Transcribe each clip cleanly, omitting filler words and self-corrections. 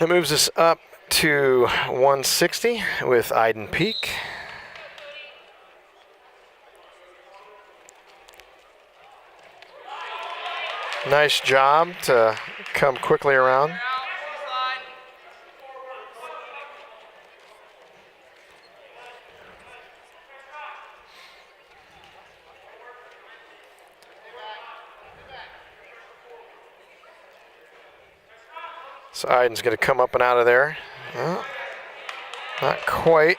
That moves us up to 160 with Iden Peak. Nice job to come quickly around. So Iden's going to come up and out of there. Well, not quite.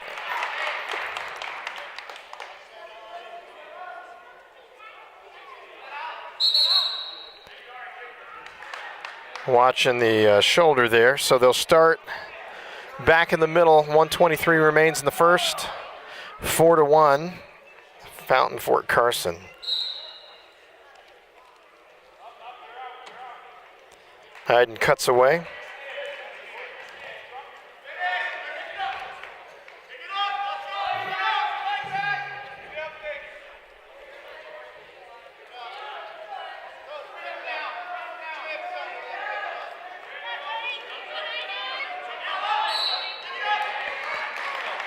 Watching the shoulder there. So they'll start back in the middle. 123 remains in the first. 4-1. Fountain Fort Carson. Iden cuts away.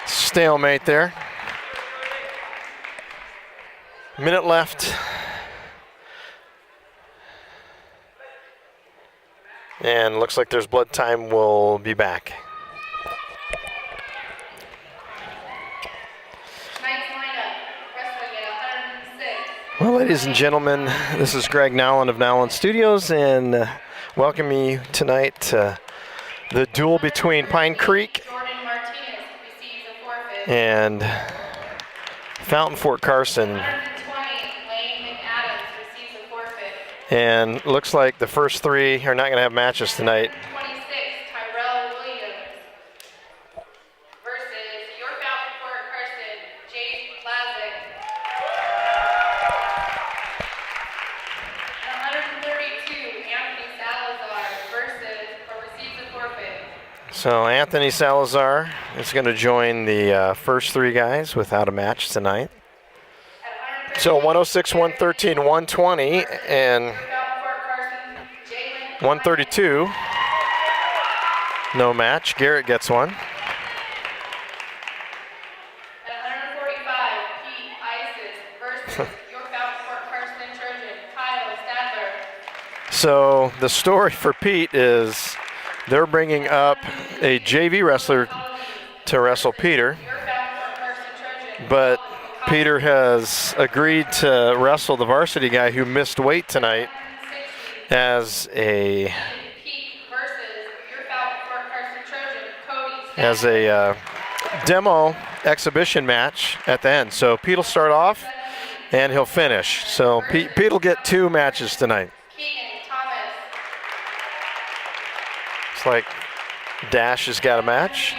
Stalemate there. Minute left. And looks like there's blood time. We'll be back. Well, ladies and gentlemen, this is Greg Nowlin of Nowlin Studios, and welcome you tonight to the duel between Pine Creek and Fountain Fort Carson. And looks like the first three are not going to have matches tonight. So Anthony Salazar is going to join the first three guys without a match tonight. So 106, 113, 120, and 132. No match. Garrett gets one. So the story for Pete is they're bringing up a JV wrestler to wrestle Peter, but Peter has agreed to wrestle the varsity guy who missed weight tonight as a demo exhibition match at the end. So Pete will start off and he'll finish. So Pete will get two matches tonight. It's like Dash has got a match.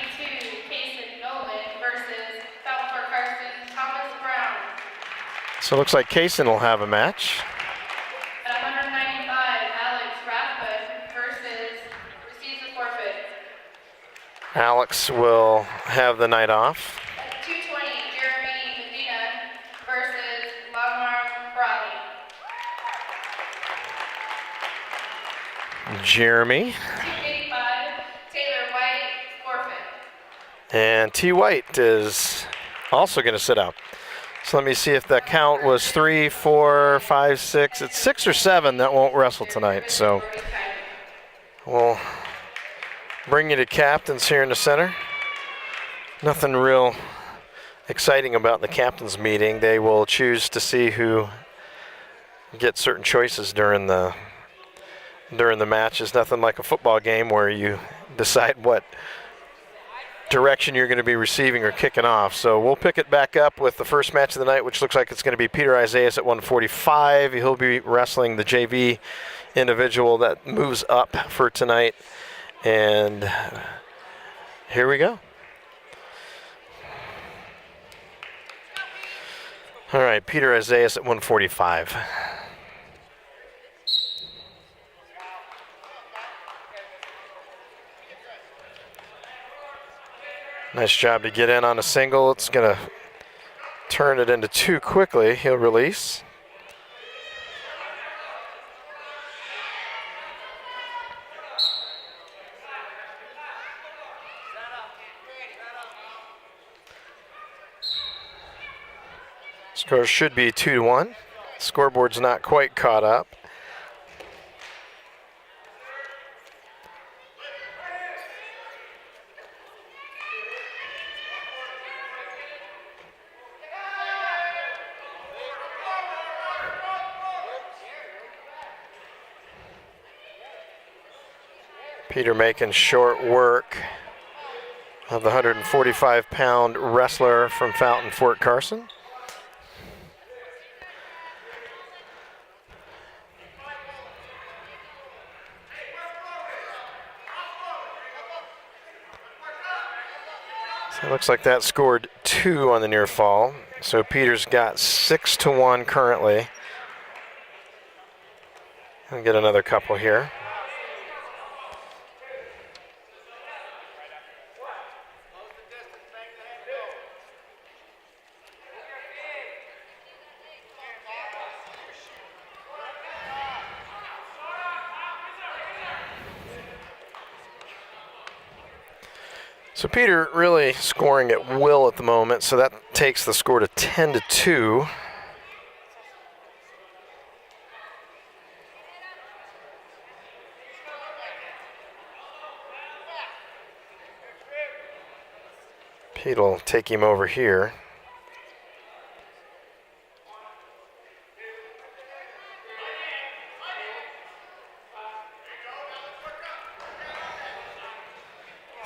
So it looks like Kaysen will have a match. At 195, Alex Rathbun versus receives a forfeit. Alex will have the night off. At 220, Jeremy Medina versus Lamar Bradley. Jeremy. 285, Taylor White, forfeit. And T. White is also going to sit out. So let me see if the count was 3, 4, 5, 6. It's 6 or 7 that won't wrestle tonight. So we'll bring you to captains here in the center. Nothing real exciting about the captains meeting. They will choose to see who gets certain choices during the matches. Nothing like a football game where you decide what direction you're going to be receiving or kicking off. So we'll pick it back up with the first match of the night, which looks like it's going to be Peter Isaias at 145. He'll be wrestling the JV individual that moves up for tonight. And here we go. All right, Peter Isaias at 145. Nice job to get in on a single. It's going to turn it into two quickly. He'll release. Score should be 2-1. Scoreboard's not quite caught up. Peter making short work of the 145-pound wrestler from Fountain, Fort Carson. So it looks like that scored 2 on the near fall. So Peter's got 6-1 currently. I'll get another couple here. So Peter really scoring at will at the moment, so that takes the score to 10-2. Pete will take him over here.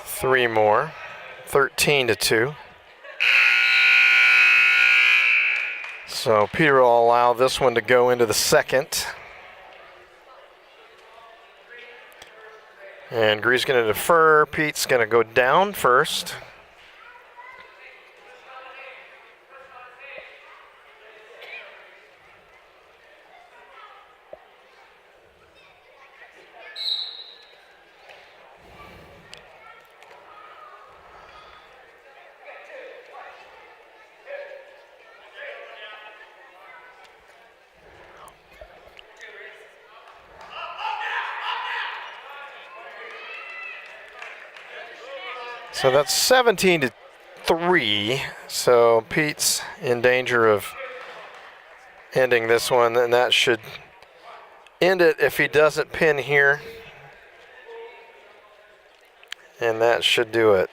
Three more, 13-2. So Peter will allow this one to go into the second. And Gree's going to defer. Pete's going to go down first. So that's 17-3. So Pete's in danger of ending this one, and that should end it if he doesn't pin here. And that should do it.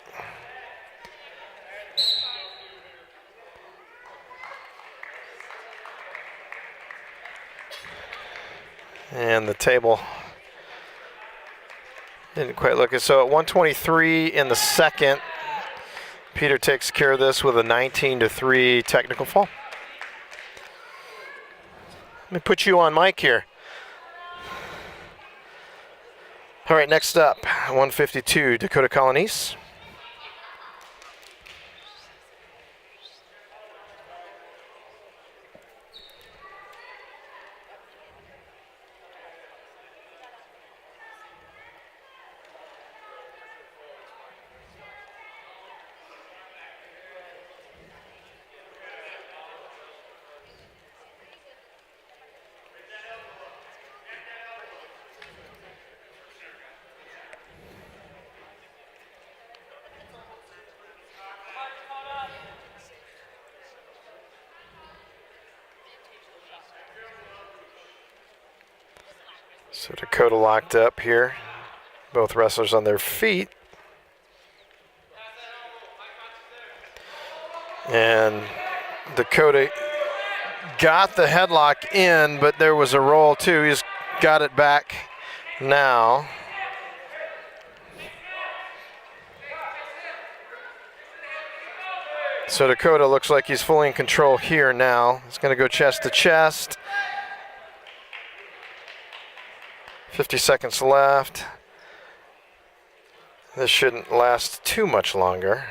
And the table didn't quite look it. So at 123 in the second, Peter takes care of this with a 19-3 technical fall. Let me put you on mic here. All right, next up, 152, Dakota Colonies. So Dakota locked up here. Both wrestlers on their feet. And Dakota got the headlock in, but there was a roll too. He's got it back now. So Dakota looks like he's fully in control here now. He's going to go chest to chest. 50 seconds left. This shouldn't last too much longer.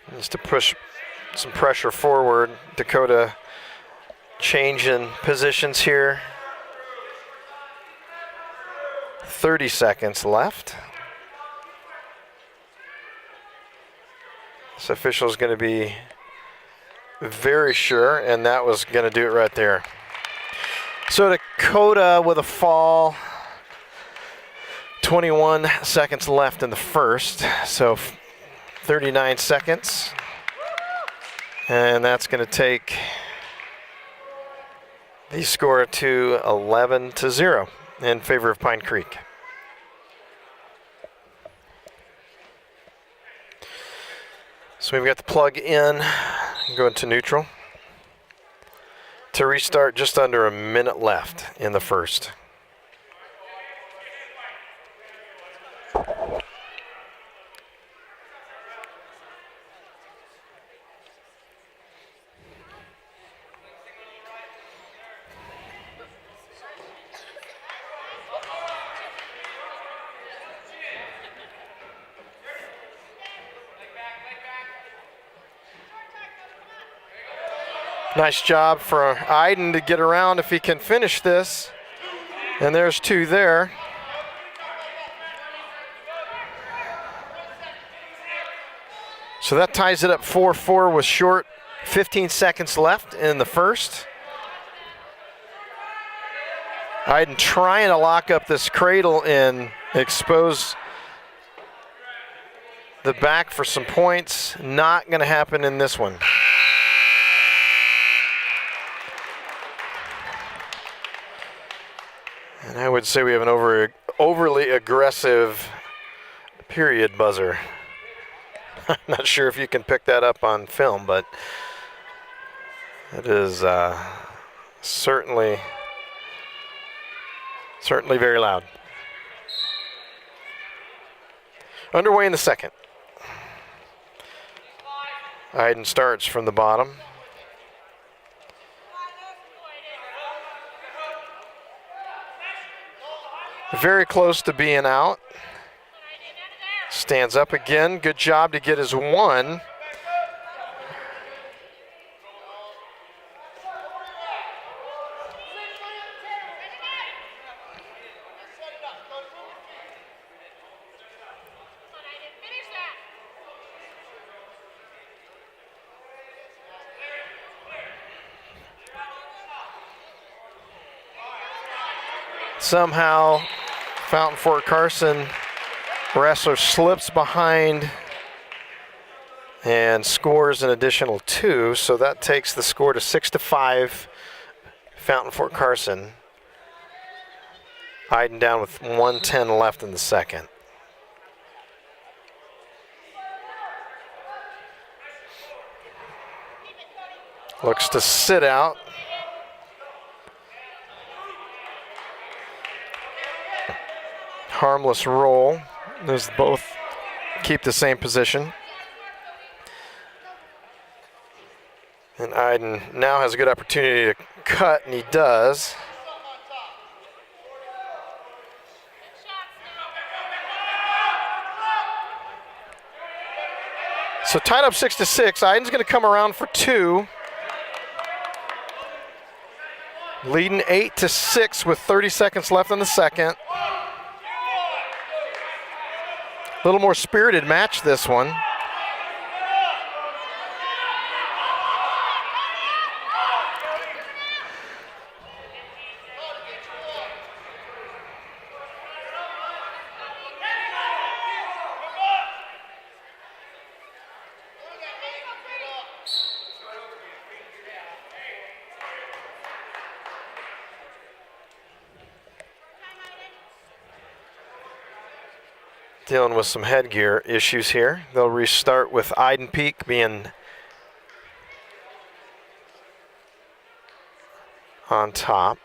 Needs to push some pressure forward. Dakota changing positions here. 30 seconds left. This official is going to be very sure, and that was going to do it right there. So Dakota with a fall. 21 seconds left in the first, so 39 seconds. And that's going to take the score to 11-0 in favor of Pine Creek. So we've got the plug in, go into neutral. To restart, just under a minute left in the first. Nice job for Iden to get around if he can finish this. And there's two there. So that ties it up 4-4 with short 15 seconds left in the first. Iden trying to lock up this cradle and expose the back for some points. Not going to happen in this one. And I would say we have an overly aggressive period buzzer. I'm not sure if you can pick that up on film, but it is certainly very loud. Underway in the second. Iden starts from the bottom. Very close to being out. Stands up again. Good job to get his one. Somehow, Fountain Fort Carson wrestler slips behind and scores an additional 2, so that takes the score to 6-5. Fountain Fort Carson. Iden down with 1:10 left in the second. Looks to sit out. Harmless roll. Those both keep the same position. And Iden now has a good opportunity to cut, and he does. So tied up 6-6. Iden's going to come around for 2. Leading 8-6 with 30 seconds left in the second. A little more spirited match, this one. Dealing with some headgear issues here. They'll restart with Iden Peak being on top.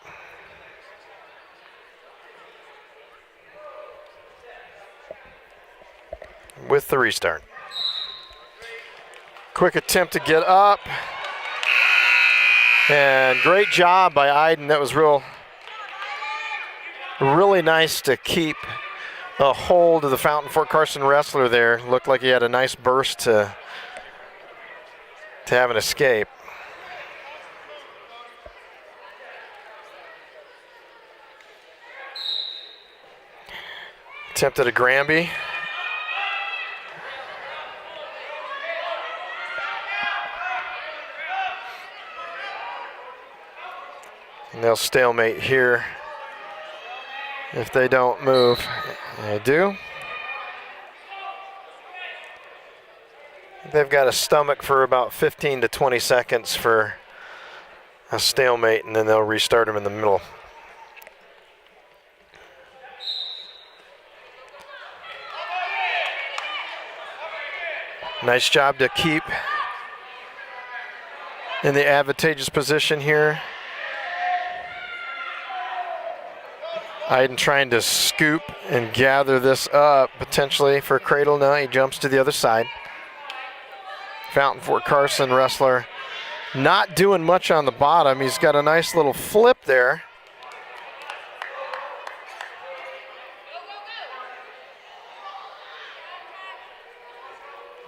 With the restart. Quick attempt to get up. And great job by Iden. That was really nice to keep a hold of the Fountain Fort Carson wrestler there. Looked like he had a nice burst to have an escape. Attempted a Granby. And they'll stalemate here if they don't move. They do. They've got a stomach for about 15 to 20 seconds for a stalemate, and then they'll restart them in the middle. Nice job to keep in the advantageous position here. Iden trying to scoop and gather this up potentially for cradle. Now he jumps to the other side. Fountain Fort Carson wrestler not doing much on the bottom. He's got a nice little flip there.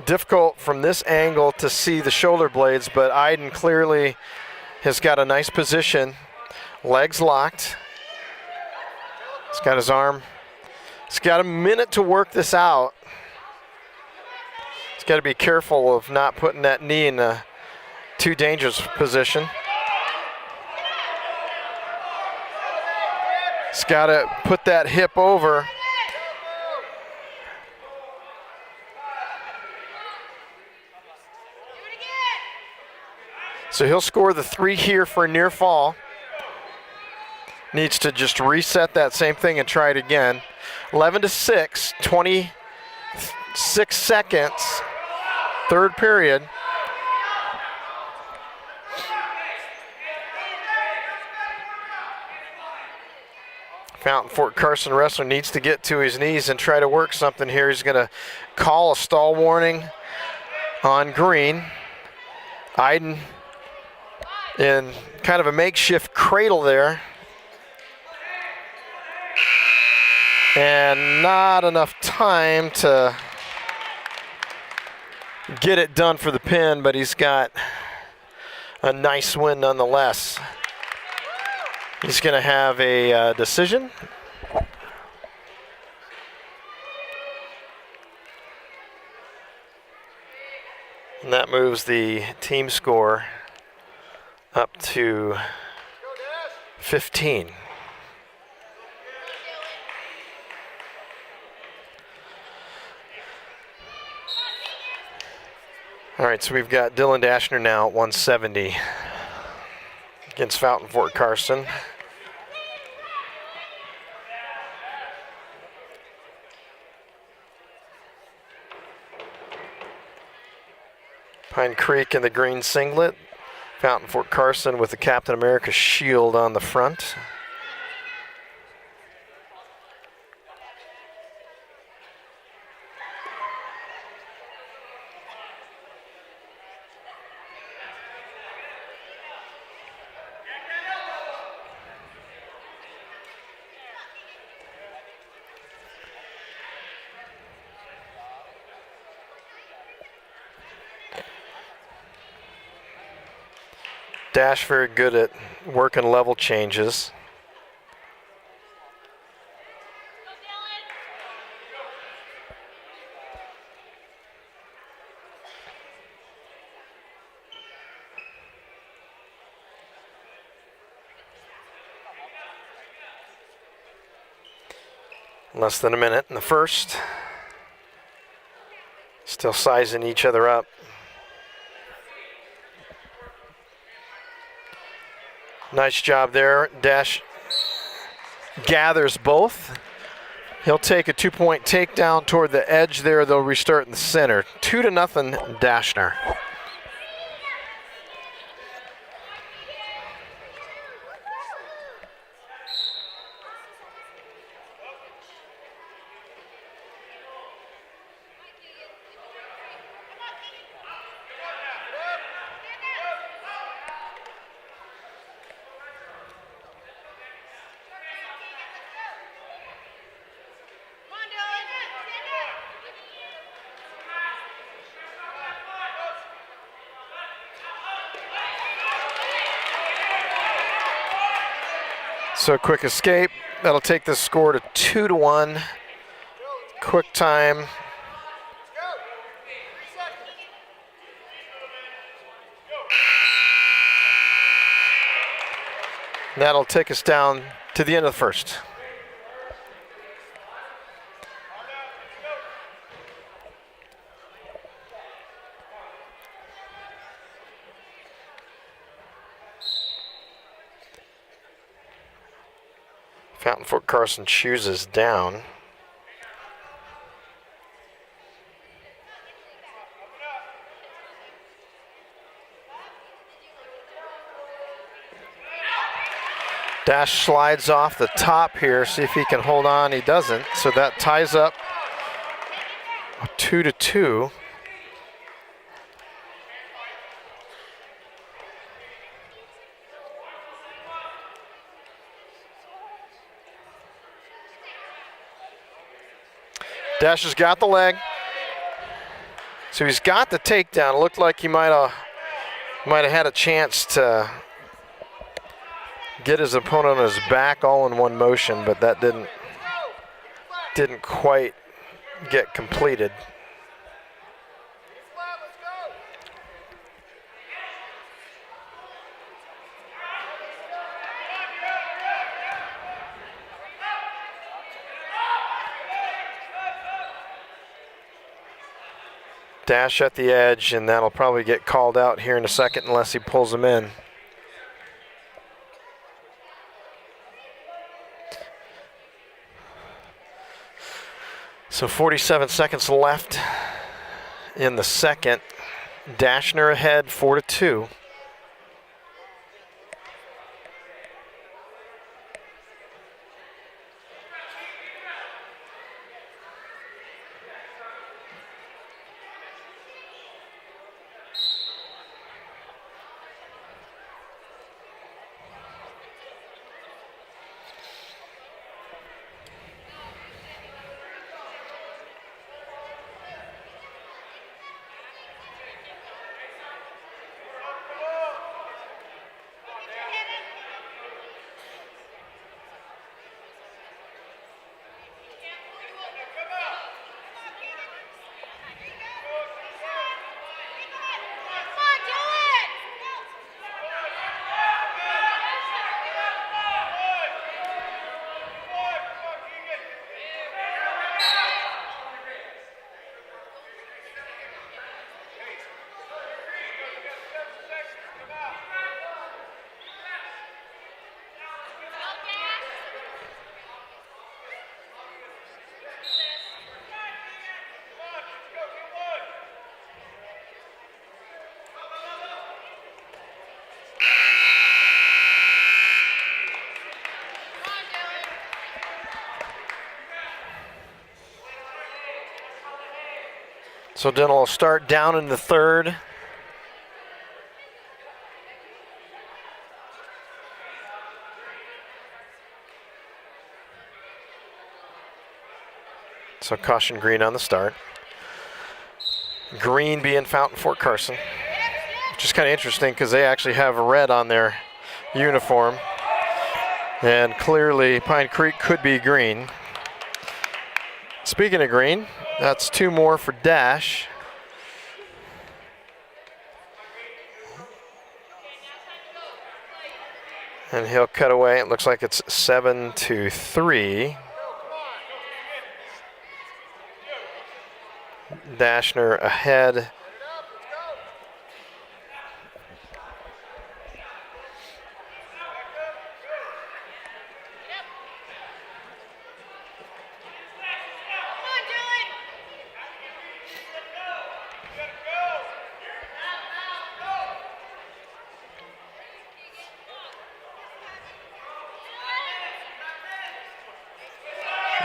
Difficult from this angle to see the shoulder blades, but Iden clearly has got a nice position. Legs locked. He's got his arm. He's got a minute to work this out. He's got to be careful of not putting that knee in a too dangerous position. He's got to put that hip over. So he'll score the 3 here for a near fall. Needs to just reset that same thing and try it again. 11-6, 26 seconds, third period. Fountain Fort Carson wrestler needs to get to his knees and try to work something here. He's going to call a stall warning on green. Iden in kind of a makeshift cradle there. And not enough time to get it done for the pin, but he's got a nice win nonetheless. He's going to have a decision. And that moves the team score up to 15. All right, so we've got Dylan Dashner now at 170 against Fountain Fort Carson. Pine Creek in the green singlet. Fountain Fort Carson with the Captain America shield on the front. Dash very good at working level changes. Less than a minute in the first. Still sizing each other up. Nice job there. Dash gathers both. He'll take a 2-point takedown toward the edge there. They'll restart in the center. 2-0 Dashner. So quick escape, that'll take the score to 2-1. Quick time. That'll take us down to the end of the first. Fountain Fort Carson chooses down. Dash slides off the top here, see if he can hold on. He doesn't, so that ties up 2-2. Dash has got the leg. So he's got the takedown. It looked like he might have had a chance to get his opponent on his back all in one motion, but that didn't quite get completed. Dash at the edge, and that'll probably get called out here in a second unless he pulls him in. So 47 seconds left in the second. Dashner ahead 4-2. So Dental will start down in the third. So caution green on the start. Green being Fountain Fort Carson, which is kind of interesting because they actually have red on their uniform. And clearly Pine Creek could be green. Speaking of green, that's 2 more for Dash. And he'll cut away. It looks like it's 7-3. Dashner ahead.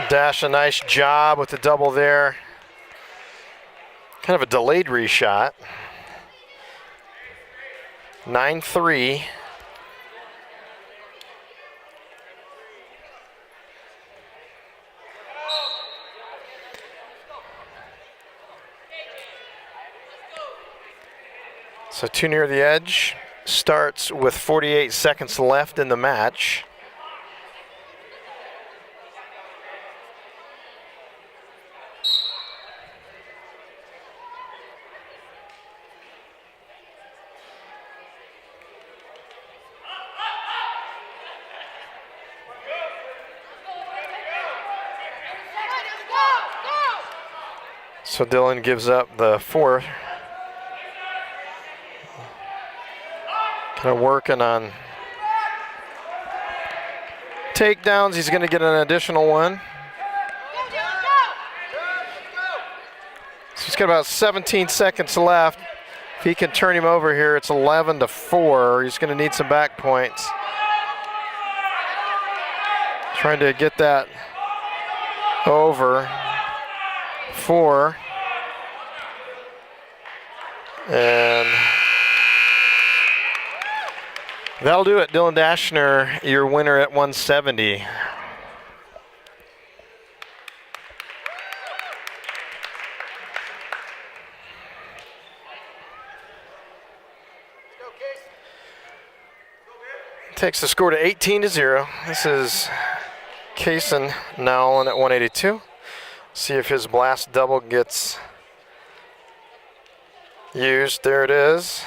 Dash, a nice job with the double there. Kind of a delayed reshot. 9-3. So too near the edge. Starts with 48 seconds left in the match. So Dylan gives up the 4. Kind of working on takedowns. He's going to get an additional one. So he's got about 17 seconds left. If he can turn him over here, it's 11-4. He's going to need some back points. Trying to get that over 4. And that'll do it. Dylan Dashner, your winner at 170. Takes the score to 18-0. This is Kaysen Nowlin at 182. See if his blast double gets used. There it is.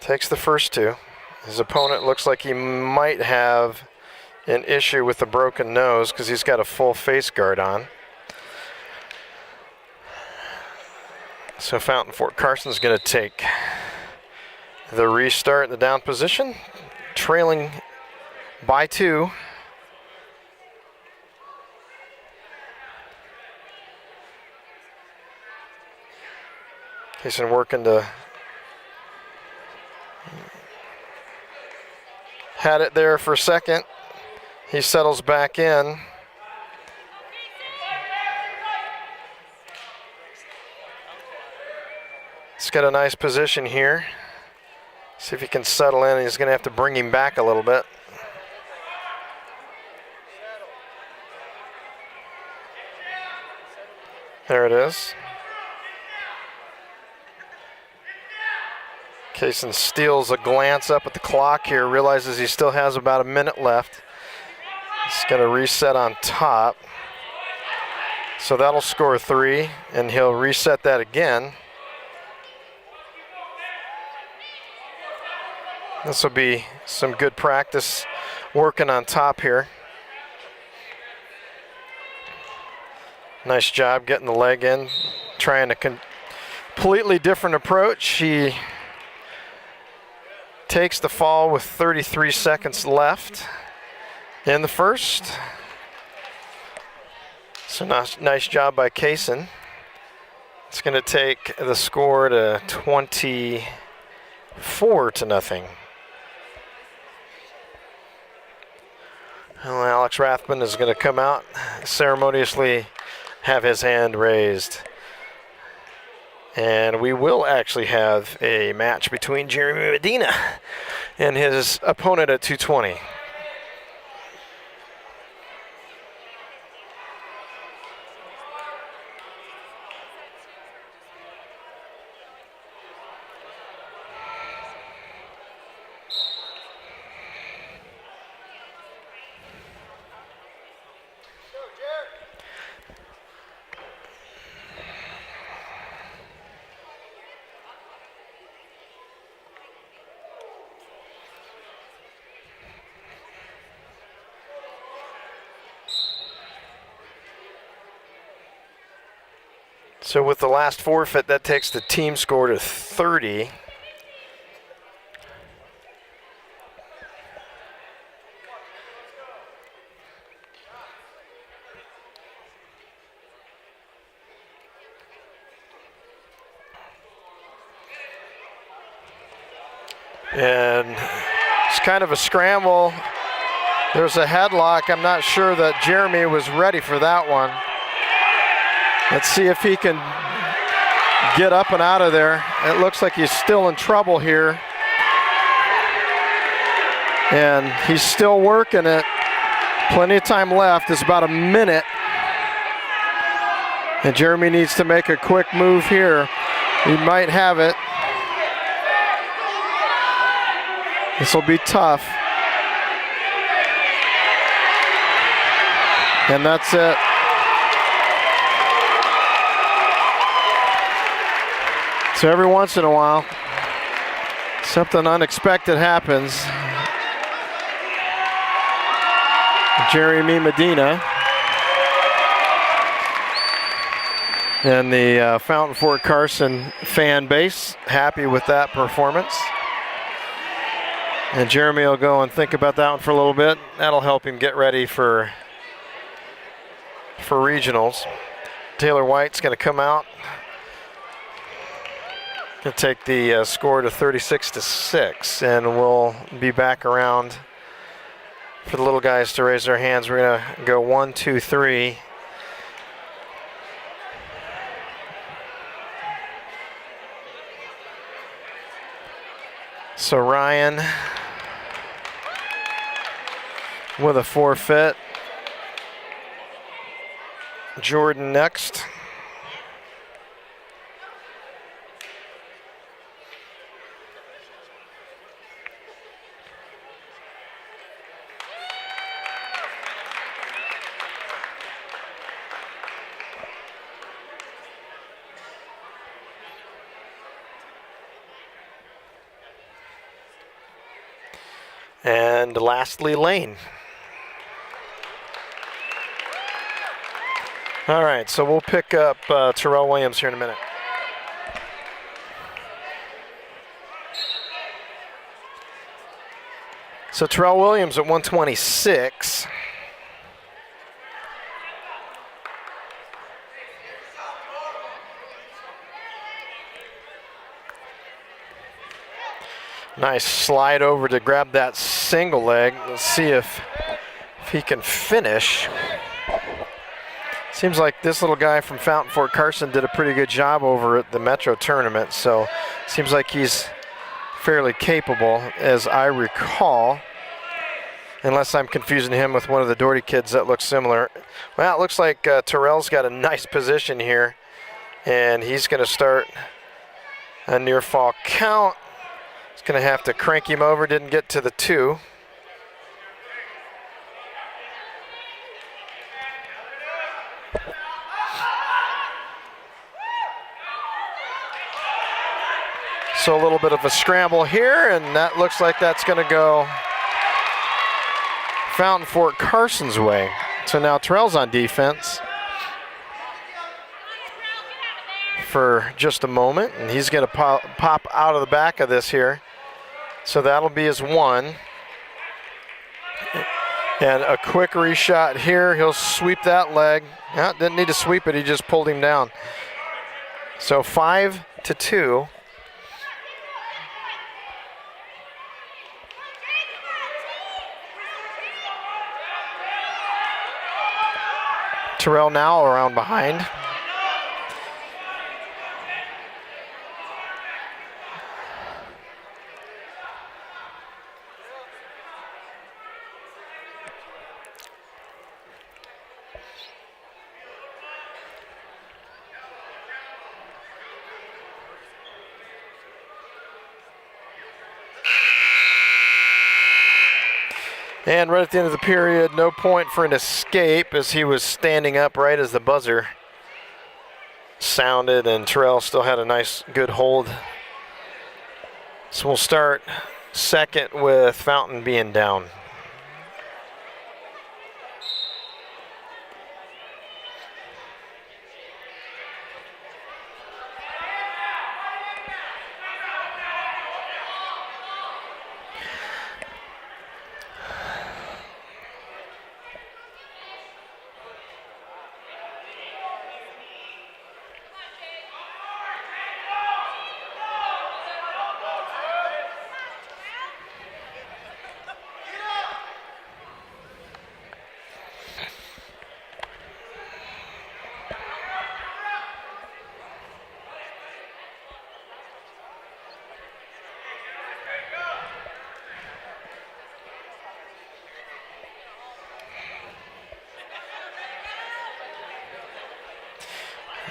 Takes the first 2. His opponent looks like he might have an issue with the broken nose because he's got a full face guard on. So Fountain Fort Carson's going to take the restart in the down position, trailing by 2. Kaysen working to had it there for a second. He settles back in. He's got a nice position here. See if he can settle in. He's going to have to bring him back a little bit. There it is. Kaysen steals a glance up at the clock here, realizes he still has about a minute left. He's going to reset on top. So that'll score 3, and he'll reset that again. This will be some good practice working on top here. Nice job getting the leg in, trying a completely different approach. He takes the fall with 33 seconds left in the first. So nice job by Kaysen. It's going to take the score to 24-0. Well, Alex Rathman is going to come out, ceremoniously have his hand raised. And we will actually have a match between Jeremy Medina and his opponent at 220. So with the last forfeit, that takes the team score to 30. And it's kind of a scramble. There's a headlock. I'm not sure that Jeremy was ready for that one. Let's see if he can get up and out of there. It looks like he's still in trouble here. And he's still working it. Plenty of time left. There's about a minute. And Jeremy needs to make a quick move here. He might have it. This will be tough. And that's it. So every once in a while, something unexpected happens. Jeremy Medina and the Fountain Fort Carson fan base happy with that performance. And Jeremy will go and think about that one for a little bit. That'll help him get ready for regionals. Taylor White's going to come out. Going to take the score to 36-6, and we'll be back around for the little guys to raise their hands. We're going to go 1, 2, 3. So Ryan with a forfeit. Jordan next. And lastly, Lane. All right, so we'll pick up Terrell Williams here in a minute. So Terrell Williams at 126. Nice slide over to grab that single leg. Let's see if he can finish. Seems like this little guy from Fountain Fort Carson did a pretty good job over at the Metro tournament, so seems like he's fairly capable, as I recall, unless I'm confusing him with one of the Doherty kids that looks similar. Well, it looks like Terrell's got a nice position here, and he's going to start a near fall count. He's going to have to crank him over, didn't get to the 2. So a little bit of a scramble here, and that looks like that's going to go Fountain Fort Carson's way. So now Terrell's on defense for just a moment, and he's going to pop out of the back of this here. So that'll be his 1. And a quick reshot here. He'll sweep that leg. Yeah, didn't need to sweep it, he just pulled him down. So 5-2. Terrell now around behind. And right at the end of the period, no point for an escape as he was standing up right as the buzzer sounded, and Terrell still had a nice, good hold. So we'll start second with Fountain being down.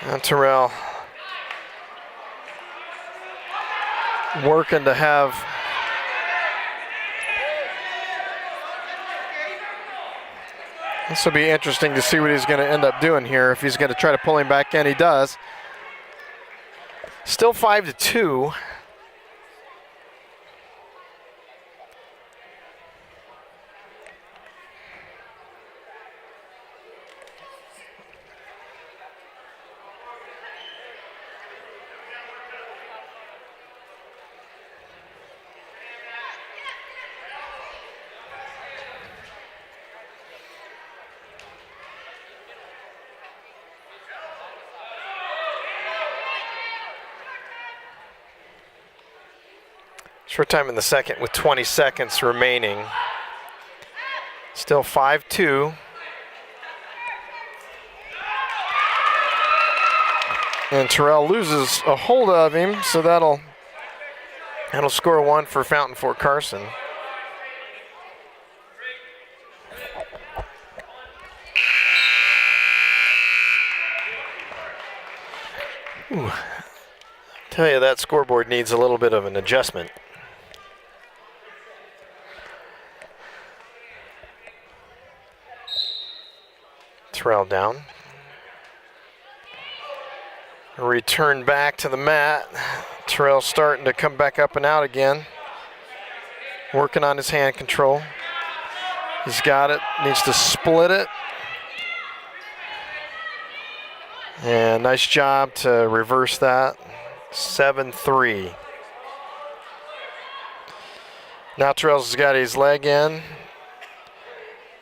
And Terrell working to have this will be interesting to see what he's going to end up doing here. If he's going to try to pull him back in, he does. Still 5-2. Short time in the second with 20 seconds remaining. Still 5-2. And Terrell loses a hold of him, so that'll score one for Fountain Fort Carson. Ooh. Tell you that scoreboard needs a little bit of an adjustment. Terrell down. Return back to the mat. Terrell starting to come back up and out again. Working on his hand control. He's got it, needs to split it. And nice job to reverse that. 7-3. Now Terrell's got his leg in.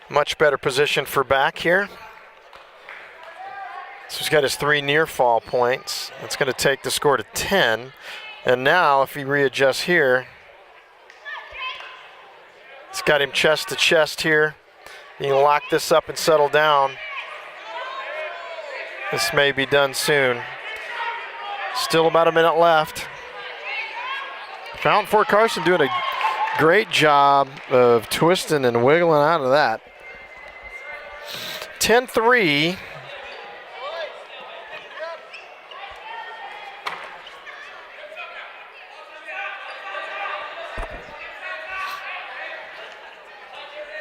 Much better position for back here. So he's got his 3 near fall points. That's going to take the score to 10. And now if he readjusts here, it's got him chest to chest here. You can lock this up and settle down. This may be done soon. Still about a minute left. Fountain Fort Carson doing a great job of twisting and wiggling out of that. 10-3.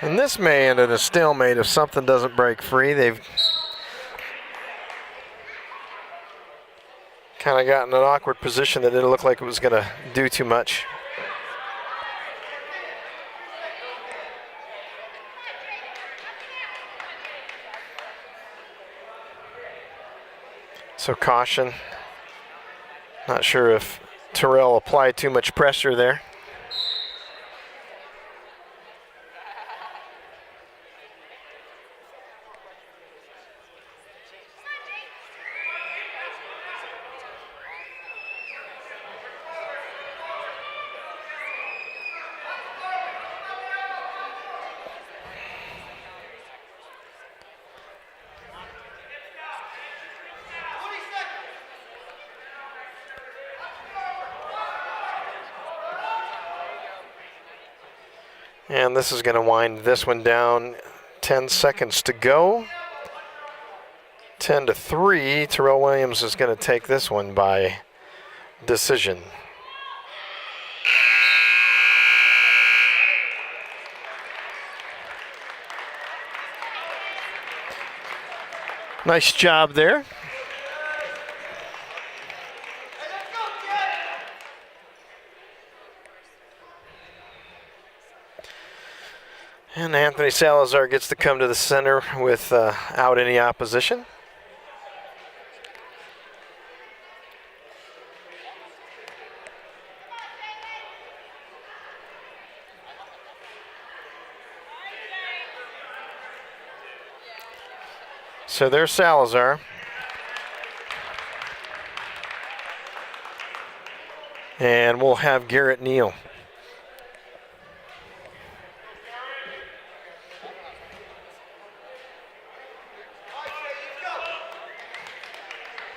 And this may end in a stalemate if something doesn't break free. They've kind of gotten an awkward position that didn't look like it was going to do too much. So caution. Not sure if Terrell applied too much pressure there. And this is going to wind this one down. 10 seconds to go. 10-3. Terrell Williams is going to take this one by decision. Nice job there. And Anthony Salazar gets to come to the center without any opposition. So there's Salazar. And we'll have Garrett Neal.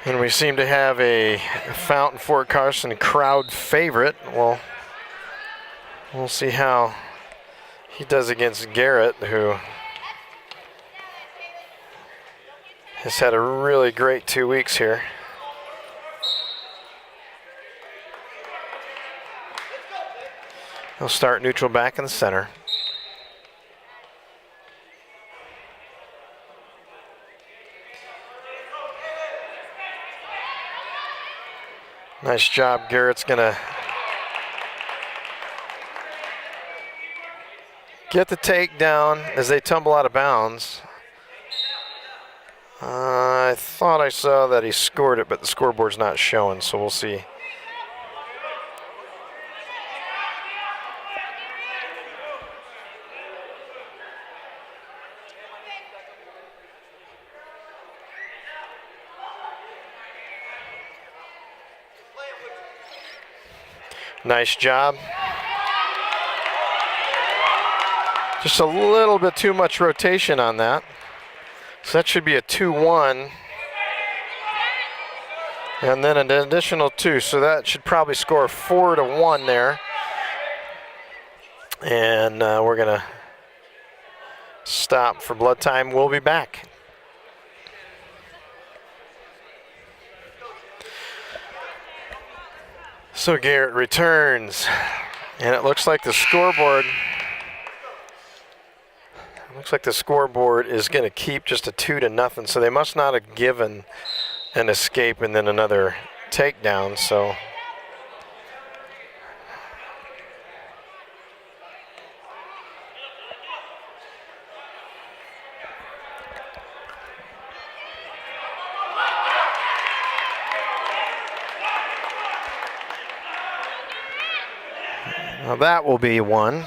And we seem to have a Fountain Fort Carson crowd favorite. Well, we'll see how he does against Garrett, who has had a really great 2 weeks here. He'll start neutral back in the center. Nice job. Garrett's going to get the takedown as they tumble out of bounds. I thought I saw that he scored it, but the scoreboard's not showing, so we'll see. Nice job. Just a little bit too much rotation on that. So that should be a 2-1. And then an additional 2. So that should probably score 4-1 there. And we're going to stop for blood time. We'll be back. So Garrett returns. And it looks like the scoreboard is going to keep just a 2-0. So they must not have given an escape and then another takedown. So now that will be 1.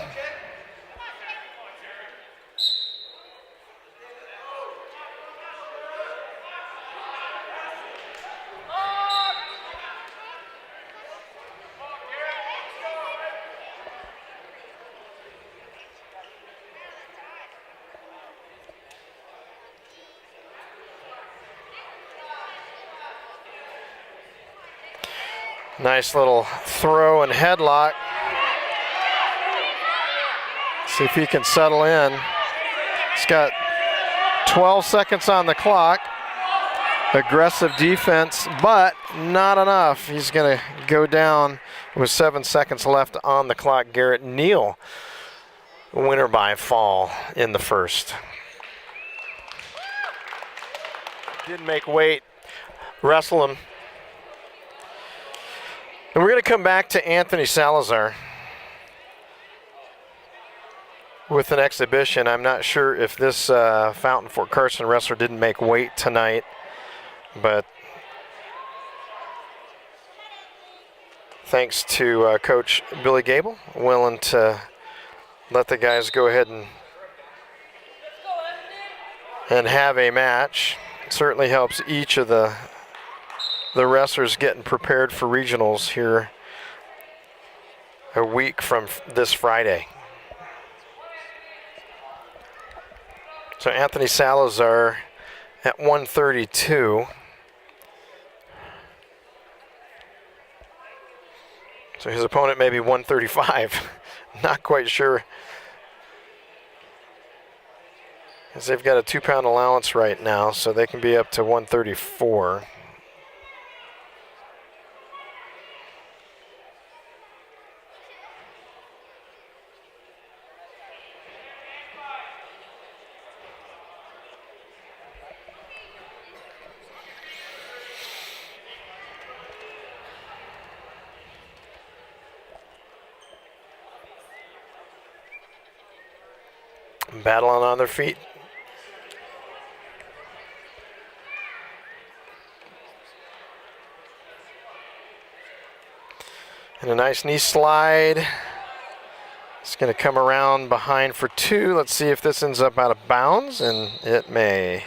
Nice little throw and headlock. See if he can settle in. He's got 12 seconds on the clock. Aggressive defense, but not enough. He's going to go down with 7 seconds left on the clock. Garrett Neal, winner by fall in the first. Didn't make weight, wrestle him. And we're going to come back to Anthony Salazar with an exhibition. I'm not sure if this Fountain Fort Carson wrestler didn't make weight tonight, but thanks to Coach Billy Gable, willing to let the guys go ahead and have a match. Certainly helps each of the wrestlers getting prepared for regionals here a week from this Friday. So Anthony Salazar at 132. So his opponent may be 135. Not quite sure, as they've got a 2-pound allowance right now, so they can be up to 134. Battling on their feet. And a nice knee slide. It's going to come around behind for 2. Let's see if this ends up out of bounds, and it may.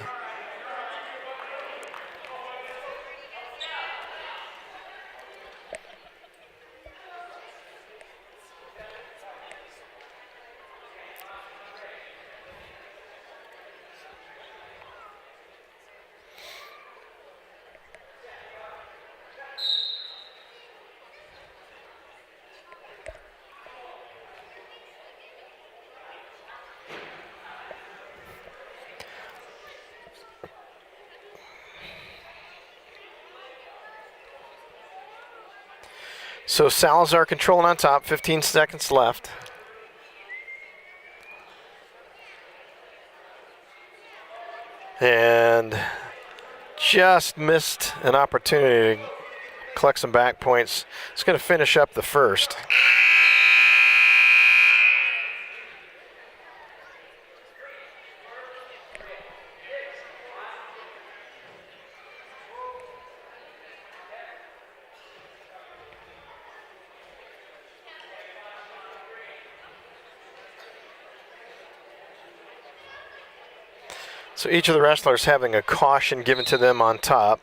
So Salazar controlling on top, 15 seconds left. And just missed an opportunity to collect some back points. It's going to finish up the first. So each of the wrestlers having a caution given to them on top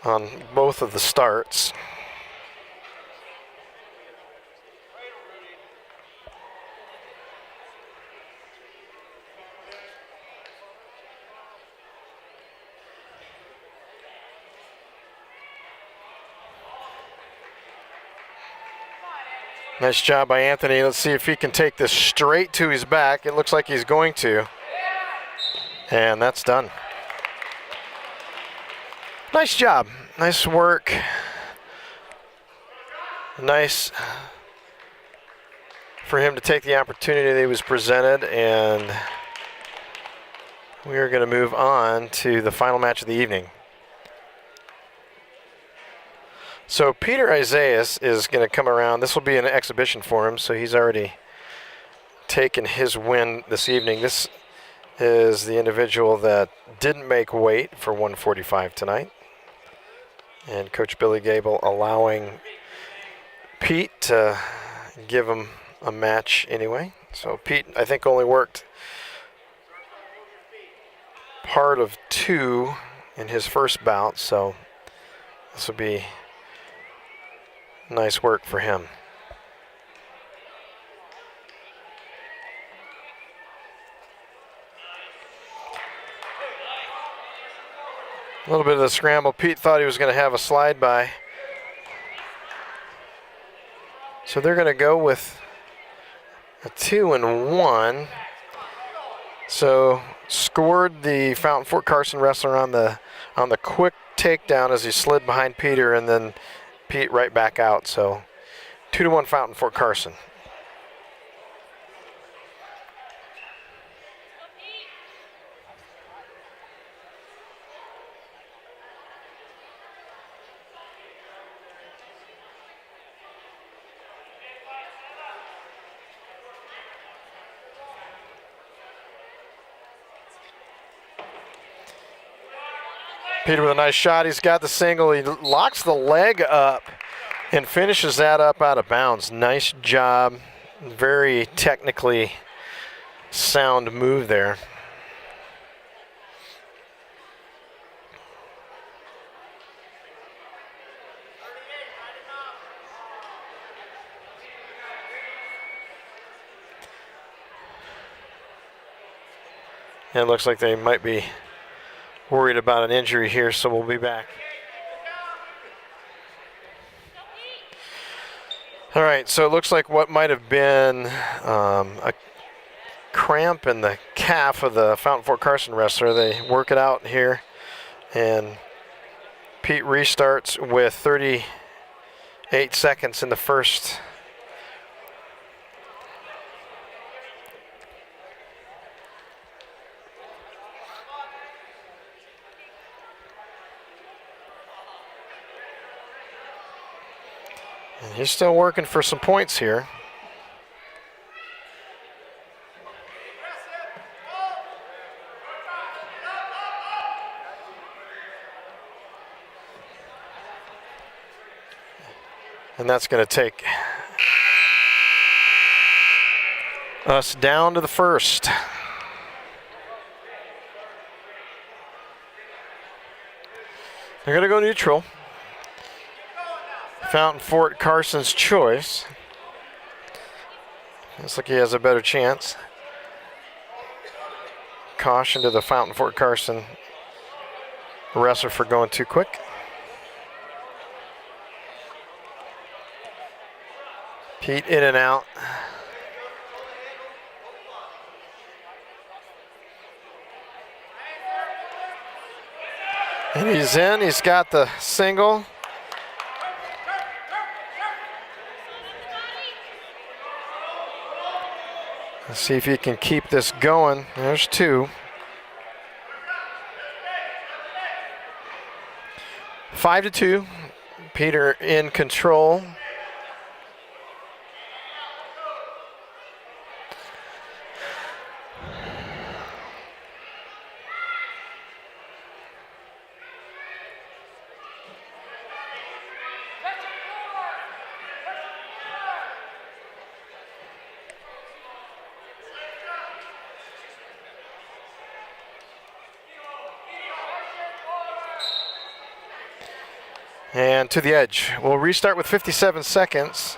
on both of the starts. Nice job by Anthony. Let's see if he can take this straight to his back. It looks like he's going to. And that's done. Nice job. Nice work. Nice for him to take the opportunity that he was presented. And we are going to move on to the final match of the evening. So Peter Isaias is going to come around. This will be an exhibition for him, so he's already taken his win this evening. This is the individual that didn't make weight for 145 tonight. And Coach Billy Gable allowing Pete to give him a match anyway. So Pete, I think, only worked part of 2 in his first bout, so this will be nice work for him. A little bit of the scramble. Pete thought he was going to have a slide by. So they're going to go with a 2 and 1. So scored the Fountain Fort Carson wrestler on the quick takedown as he slid behind Peter, and then Pete right back out. So 2-1 Fountain Fort Carson. Peter with a nice shot. He's got the single. He locks the leg up and finishes that up out of bounds. Nice job. Very technically sound move there. And it looks like they might be worried about an injury here, so we'll be back. All right, so it looks like what might have been a cramp in the calf of the Fountain Fort Carson wrestler. They work it out here, and Pete restarts with 38 seconds in the first. And he's still working for some points here. And that's going to take us down to the first. They're going to go neutral. Fountain Fort Carson's choice. Looks like he has a better chance. Caution to the Fountain Fort Carson wrestler for going too quick. Pete in and out. And he's in. He's got the single. Let's see if he can keep this going. There's 2. 5-2. Peter in control. And to the edge. We'll restart with 57 seconds.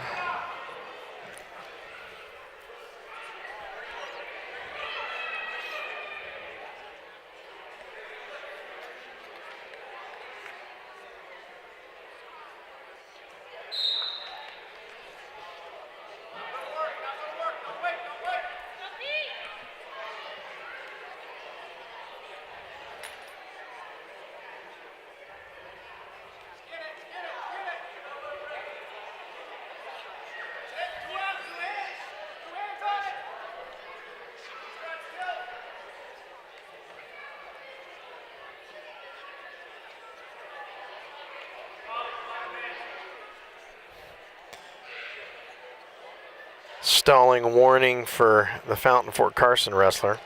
Stalling warning for the Fountain Fort Carson wrestler.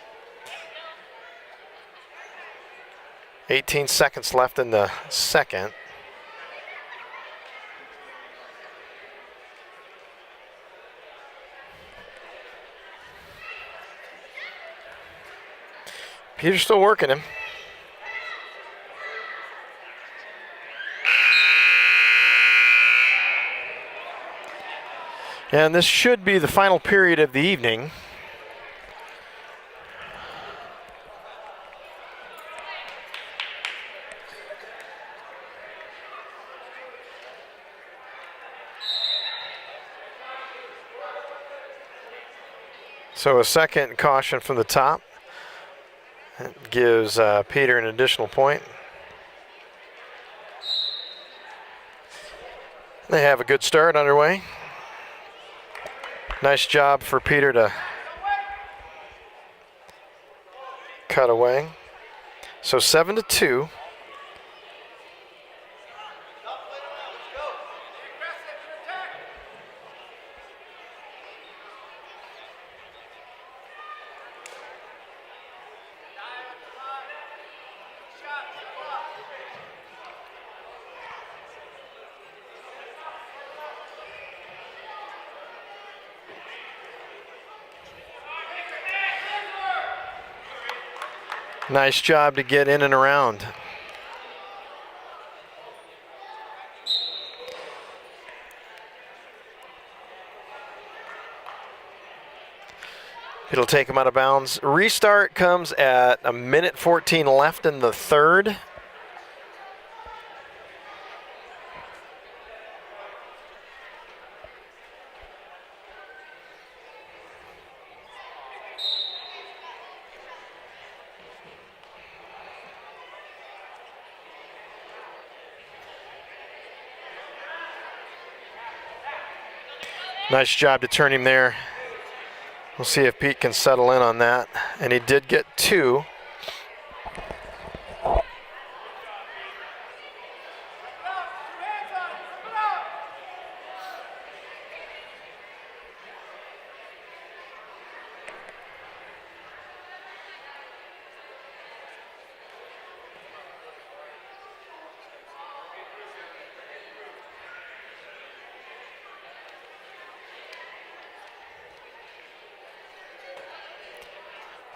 18 seconds left in the second. Peter's still working him. And this should be the final period of the evening. So a second caution from the top. That gives Peter an additional point. They have a good start underway. Nice job for Peter to cut away. So 7-2. Nice job to get in and around. It'll take him out of bounds. Restart comes at 1:14 left in the third. Nice job to turn him there. We'll see if Pete can settle in on that. And he did get 2.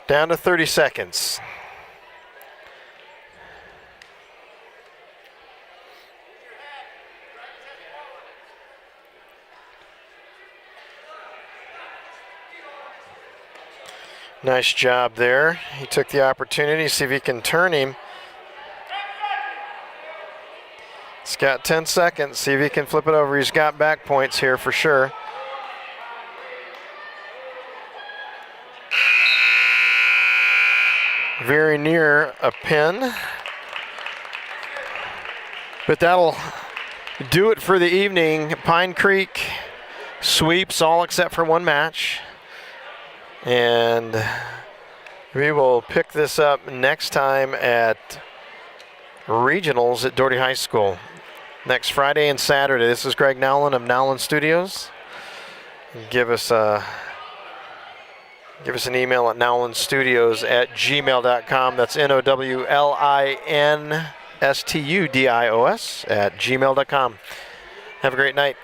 Down to 30 seconds. Nice job there. He took the opportunity, see if he can turn him. He's got 10 seconds, see if he can flip it over. He's got back points here for sure. Very near a pin. But that'll do it for the evening. Pine Creek sweeps all except for one match. And we will pick this up next time at regionals at Doherty High School. Next Friday and Saturday. This is Greg Nowlin of Nowlin Studios. Give us an email at nowlinstudios@gmail.com. That's NOWLINSTUDIOS @gmail.com. Have a great night.